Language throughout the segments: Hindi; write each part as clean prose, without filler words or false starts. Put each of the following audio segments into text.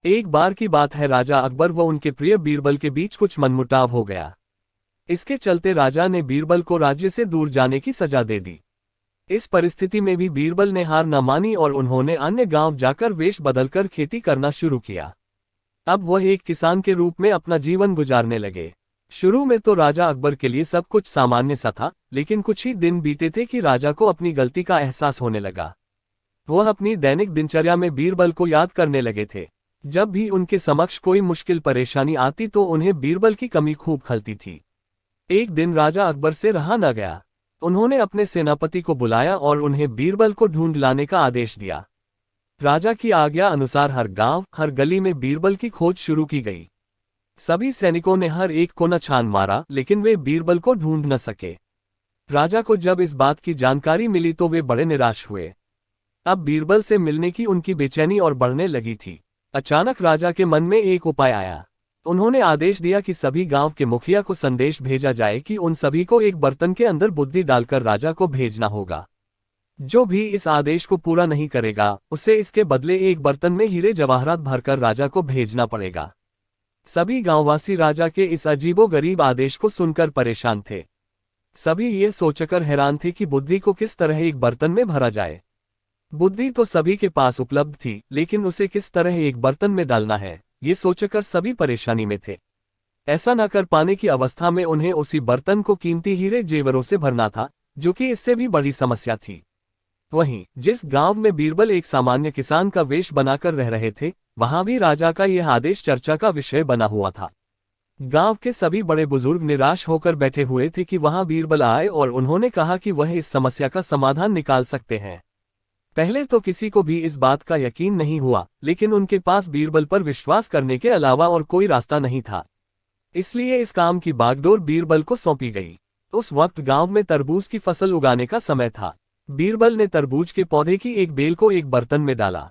एक बार की बात है, राजा अकबर व उनके प्रिय बीरबल के बीच कुछ मनमुटाव हो गया। इसके चलते राजा ने बीरबल को राज्य से दूर जाने की सजा दे दी। इस परिस्थिति में भी बीरबल ने हार न मानी और उन्होंने अन्य गांव जाकर वेश बदलकर खेती करना शुरू किया। अब वह एक किसान के रूप में अपना जीवन गुजारने लगे। शुरू में तो राजा अकबर के लिए सब कुछ सामान्य सा था, लेकिन कुछ ही दिन बीते थे कि राजा को अपनी गलती का एहसास होने लगा। वह अपनी दैनिक दिनचर्या में बीरबल को याद करने लगे थे। जब भी उनके समक्ष कोई मुश्किल परेशानी आती तो उन्हें बीरबल की कमी खूब खलती थी। एक दिन राजा अकबर से रहा न गया। उन्होंने अपने सेनापति को बुलाया और उन्हें बीरबल को ढूंढ लाने का आदेश दिया। राजा की आज्ञा अनुसार हर गांव, हर गली में बीरबल की खोज शुरू की गई। सभी सैनिकों ने हर एक कोना छान मारा, लेकिन वे बीरबल को ढूंढ न सके। राजा को जब इस बात की जानकारी मिली तो वे बड़े निराश हुए। अब बीरबल से मिलने की उनकी बेचैनी और बढ़ने लगी थी। अचानक राजा के मन में एक उपाय आया। उन्होंने आदेश दिया कि सभी गांव के मुखिया को संदेश भेजा जाए कि उन सभी को एक बर्तन के अंदर बुद्धि डालकर राजा को भेजना होगा। जो भी इस आदेश को पूरा नहीं करेगा, उसे इसके बदले एक बर्तन में हीरे जवाहरात भरकर राजा को भेजना पड़ेगा। सभी गांववासी राजा के इस अजीबोगरीब आदेश को सुनकर परेशान थे। सभी ये सोचकर हैरान थे कि बुद्धि को किस तरह एक बर्तन में भरा जाए। बुद्धि तो सभी के पास उपलब्ध थी, लेकिन उसे किस तरह एक बर्तन में डालना है, ये सोचकर सभी परेशानी में थे। ऐसा न कर पाने की अवस्था में उन्हें उसी बर्तन को कीमती हीरे जेवरों से भरना था, जो कि इससे भी बड़ी समस्या थी। वहीं जिस गांव में बीरबल एक सामान्य किसान का वेश बनाकर रह रहे थे, वहां भी राजा का यह आदेश चर्चा का विषय बना हुआ था। गांव के सभी बड़े बुजुर्ग निराश होकर बैठे हुए थे कि वहां बीरबल आए और उन्होंने कहा कि वह इस समस्या का समाधान निकाल सकते हैं। पहले तो किसी को भी इस बात का यकीन नहीं हुआ, लेकिन उनके पास बीरबल पर विश्वास करने के अलावा और कोई रास्ता नहीं था। इसलिए इस काम की बागडोर बीरबल को सौंपी गई। उस वक्त गांव में तरबूज की फसल उगाने का समय था। बीरबल ने तरबूज के पौधे की एक बेल को एक बर्तन में डाला।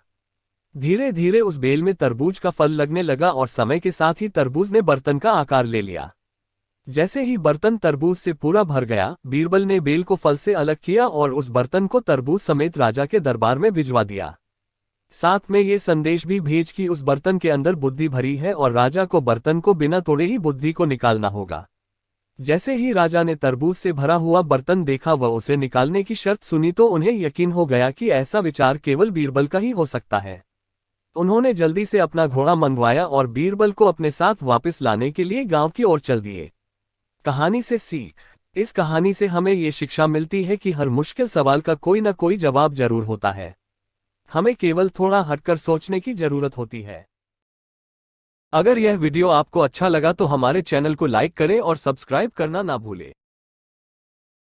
धीरे धीरे उस बेल में तरबूज का फल लगने लगा और समय के साथ ही तरबूज ने बर्तन का आकार ले लिया। जैसे ही बर्तन तरबूज से पूरा भर गया, बीरबल ने बेल को फल से अलग किया और उस बर्तन को तरबूज समेत राजा के दरबार में भिजवा दिया। साथ में ये संदेश भी भेज कि उस बर्तन के अंदर बुद्धि भरी है और राजा को बर्तन को बिना तोड़े ही बुद्धि को निकालना होगा। जैसे ही राजा ने तरबूज से भरा हुआ बर्तन देखा व उसे निकालने की शर्त सुनी तो उन्हें यकीन हो गया कि ऐसा विचार केवल बीरबल का ही हो सकता है। उन्होंने जल्दी से अपना घोड़ा मंगवाया और बीरबल को अपने साथ वापस लाने के लिए गांव की ओर चल दिए। कहानी से सीख। इस कहानी से हमें ये शिक्षा मिलती है कि हर मुश्किल सवाल का कोई न कोई जवाब जरूर होता है। हमें केवल थोड़ा हटकर सोचने की जरूरत होती है। अगर यह वीडियो आपको अच्छा लगा तो हमारे चैनल को लाइक करें और सब्सक्राइब करना ना भूलें।